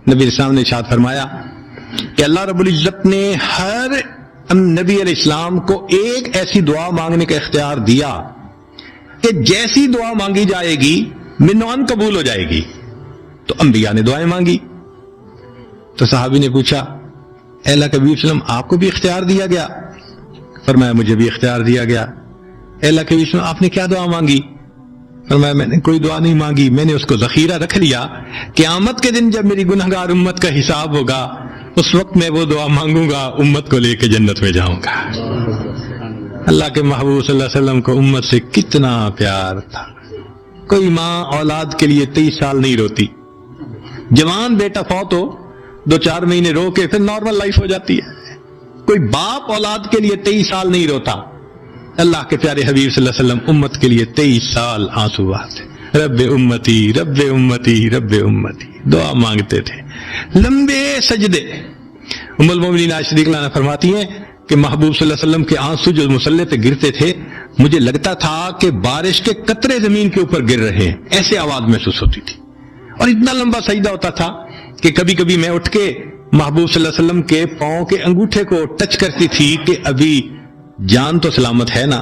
نبی السلام نے ارشاد فرمایا کہ اللہ رب العزت نے ہر نبی علیہ السلام کو ایک ایسی دعا مانگنے کا اختیار دیا کہ جیسی دعا مانگی جائے گی منوان قبول ہو جائے گی. تو انبیاء نے دعائیں مانگی. تو صحابی نے پوچھا اے اللہ کے حبیب صلی اللہ علیہ وسلم آپ کو بھی اختیار دیا گیا؟ فرمایا مجھے بھی اختیار دیا گیا. اے اللہ کے حبیب صلی اللہ علیہ وسلم آپ نے کیا دعا مانگی؟ فرمایا میں نے کوئی دعا نہیں مانگی، میں نے اس کو ذخیرہ رکھ لیا، قیامت کے دن جب میری گنہگار امت کا حساب ہوگا اس وقت میں وہ دعا مانگوں گا، امت کو لے کے جنت میں جاؤں گا. اللہ کے محبوب صلی اللہ علیہ وسلم کو امت سے کتنا پیار تھا. کوئی ماں اولاد کے لیے 23 سال نہیں روتی. جوان بیٹا فوت ہو 2-4 مہینے رو کے پھر نارمل لائف ہو جاتی ہے. کوئی باپ اولاد کے لیے 23 سال نہیں روتا. اللہ کے پیارے حبیب صلی اللہ علیہ وسلم امت کے لیے 23 سال آنسو بہاتے، رب امتی رب امتی رب امتی دعا مانگتے تھے، لمبے سجدے. ام المومنین عائشہ رضی اللہ عنہا فرماتی ہیں کہ محبوب صلی اللہ علیہ وسلم کے آنسو جو مصلی پہ گرتے تھے مجھے لگتا تھا کہ بارش کے قطرے زمین کے اوپر گر رہے ہیں، ایسے آواز محسوس ہوتی تھی. اور اتنا لمبا سجدہ ہوتا تھا کہ کبھی کبھی میں اٹھ کے محبوب صلی اللہ علیہ وسلم کے پاؤں کے انگوٹھے کو ٹچ کرتی تھی کہ ابھی جان تو سلامت ہے نا.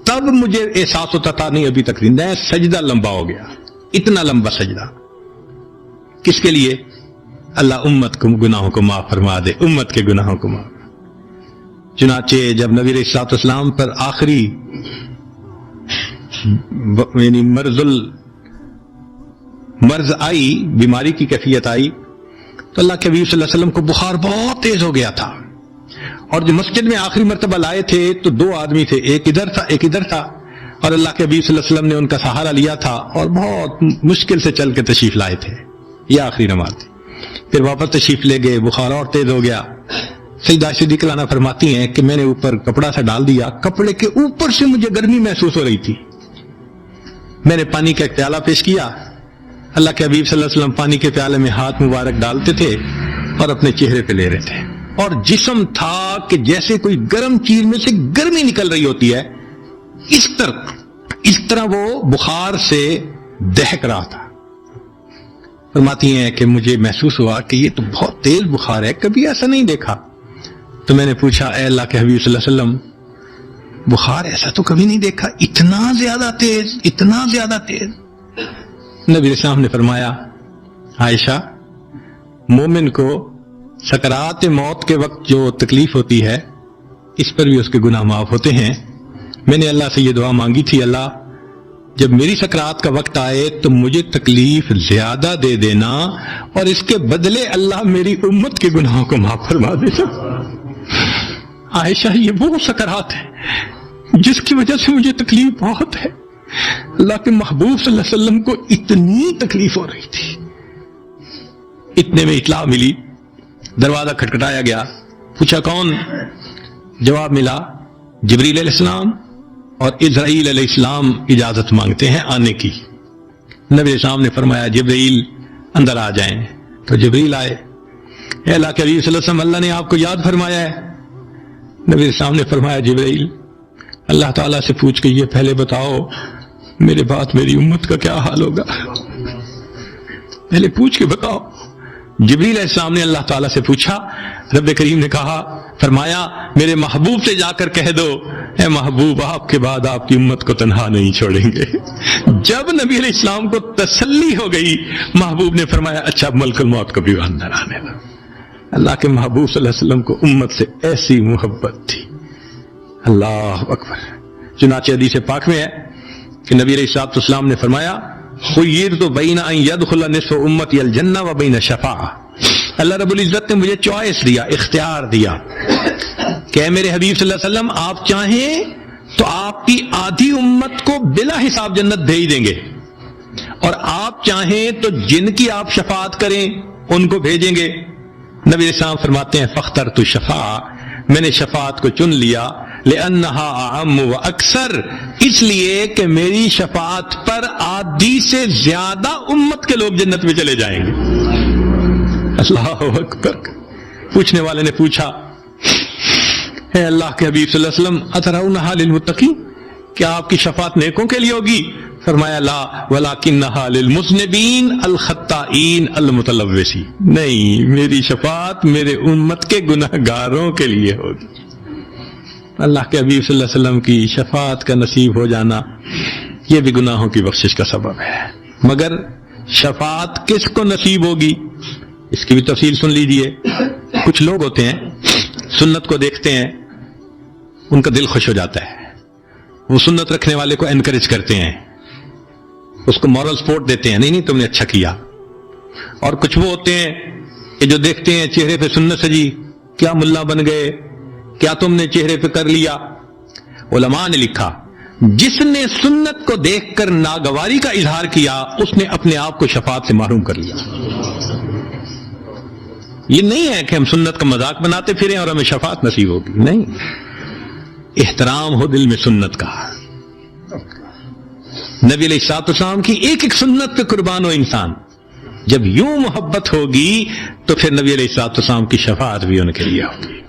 تب مجھے احساس ہوتا تھا نہیں ابھی تک زندہ ہے. سجدہ لمبا ہو گیا، اتنا لمبا سجدہ. کس کے لیے؟ اللہ امت کو گناہوں کو معاف فرما دے، امت کے گناہوں کو معاف. چنانچہ جب نبی علیہ الصلوۃ والسلام پر آخری یعنی مرض آئی، بیماری کی کیفیت آئی، تو اللہ کے حبیب صلی اللہ علیہ وسلم کو بخار بہت تیز ہو گیا تھا. اور جو مسجد میں آخری مرتبہ لائے تھے تو 2 آدمی تھے، ایک ادھر تھا ایک ادھر تھا، اور اللہ کے حبیب صلی اللہ علیہ وسلم نے ان کا سہارا لیا تھا اور بہت مشکل سے چل کے تشریف لائے تھے. یہ آخری نماز تھی. پھر واپس تشریف لے گئے، بخار اور تیز ہو گیا. سیدہ عائشہ رضی اللہ عنہا فرماتی ہیں کہ میں نے اوپر کپڑا سا ڈال دیا، کپڑے کے اوپر سے مجھے گرمی محسوس ہو رہی تھی. میں نے پانی کا ایک پیالہ پیش کیا. اللہ کے حبیب صلی اللہ علیہ وسلم پانی کے پیالے میں ہاتھ مبارک ڈالتے تھے اور اپنے چہرے پہ لے رہے تھے، اور جسم تھا کہ جیسے کوئی گرم چیز میں سے گرمی نکل رہی ہوتی ہے، اس طرح وہ بخار سے دہک رہا تھا. فرماتی ہیں کہ مجھے محسوس ہوا کہ یہ تو بہت تیز بخار ہے، کبھی ایسا نہیں دیکھا. تو میں نے پوچھا اے اللہ کے حبیب صلی اللہ علیہ وسلم بخار ایسا تو کبھی نہیں دیکھا، اتنا زیادہ تیز، اتنا زیادہ تیز. نبی علیہ السلام نے فرمایا عائشہ، مومن کو سکرات موت کے وقت جو تکلیف ہوتی ہے اس پر بھی اس کے گناہ معاف ہوتے ہیں. میں نے اللہ سے یہ دعا مانگی تھی، اللہ جب میری سکرات کا وقت آئے تو مجھے تکلیف زیادہ دے دینا اور اس کے بدلے اللہ میری امت کے گناہوں کو معاف فرما دینا. عائشہ یہ وہ سکرات ہے جس کی وجہ سے مجھے تکلیف بہت ہے. اللہ کے محبوب صلی اللہ علیہ وسلم کو اتنی تکلیف ہو رہی تھی. اتنے میں اطلاع ملی، دروازہ کھٹکھٹایا گیا. پوچھا کون؟ جواب ملا جبریل علیہ السلام اور اسرائیل علیہ السلام اجازت مانگتے ہیں آنے کی. نبی علیہ السلام نے فرمایا جبریل اندر آ جائیں. تو جبریل آئے. اے اللہ کے حبیب صلی اللہ علیہ وسلم، اللہ نے آپ کو یاد فرمایا ہے. نبی علیہ السلام نے فرمایا جبریل اللہ تعالیٰ سے پوچھ کے یہ پہلے بتاؤ میرے بعد میری امت کا کیا حال ہوگا، پہلے پوچھ کے بتاؤ. جبریل علیہ السلام نے اللہ تعالیٰ سے پوچھا. رب کریم نے کہا، فرمایا میرے محبوب سے جا کر کہہ دو اے محبوب آپ کے بعد آپ کی امت کو تنہا نہیں چھوڑیں گے. جب نبی علیہ السلام کو تسلی ہو گئی، محبوب نے فرمایا اچھا ملک الموت کو بھی اندر آنے دو. اللہ کے محبوب صلی اللہ علیہ وسلم کو امت سے ایسی محبت تھی. اللہ اکبر. چنانچہ حدیث پاک میں ہے کہ نبی علیہ الصلوۃ والسلام نے فرمایا خیرت بین ان یدخل نصف امتی الجنہ و بین شفاعہ. اللہ رب العزت نے مجھے چوائس دیا، اختیار دیا کہ اے میرے حبیب صلی اللہ علیہ وسلم آپ چاہیں تو آپ کی آدھی امت کو بلا حساب جنت بھیج دیں گے، اور آپ چاہیں تو جن کی آپ شفاعت کریں ان کو بھیجیں گے. نبی علیہ السلام فرماتے ہیں فاخترت الشفاعہ، میں نے شفاعت کو چن لیا، لأنها اعم و اکثر، اس لیے کہ میری شفاعت پر آدھی سے زیادہ امت کے لوگ جنت میں چلے جائیں گے. اللہ اکبر. پوچھنے والے نے پوچھا اے اللہ کے حبیب صلی اللہ علیہ وسلم اترونها للمتقین، کیا آپ کی شفاعت نیکوں کے لیے ہوگی؟ فرمایا لا ولکنھا للمذنبین الخطائین المتلوثین، نہیں، میری شفاعت میرے امت کے گناہ گاروں کے لیے ہوگی۔ اللہ کے حبیب صلی اللہ علیہ وسلم کی شفاعت کا نصیب ہو جانا یہ بھی گناہوں کی بخشش کا سبب ہے۔ مگر شفاعت کس کو نصیب ہوگی اس کی بھی تفصیل سن لیجئے۔ کچھ لوگ ہوتے ہیں سنت کو دیکھتے ہیں، ان کا دل خوش ہو جاتا ہے، وہ سنت رکھنے والے کو انکریج کرتے ہیں، اس کو مورل سپورٹ دیتے ہیں، نہیں نہیں تم نے اچھا کیا۔ اور کچھ وہ ہوتے ہیں کہ جو دیکھتے ہیں چہرے پہ سنت سجی، کیا ملا بن گئے، کیا تم نے چہرے پہ کر لیا۔ علماء نے لکھا جس نے سنت کو دیکھ کر ناگواری کا اظہار کیا اس نے اپنے آپ کو شفاعت سے محروم کر لیا۔ یہ نہیں ہے کہ ہم سنت کا مذاق بناتے پھریں اور ہمیں شفاعت نصیب ہوگی، نہیں، احترام ہو دل میں سنت کا۔ نبی علیہ الصلوۃ والسلام کی ایک ایک سنت پہ قربان ہو انسان، جب یوں محبت ہوگی تو پھر نبی علیہ الصلوۃ والسلام کی شفاعت بھی ان کے لیے ہوگی۔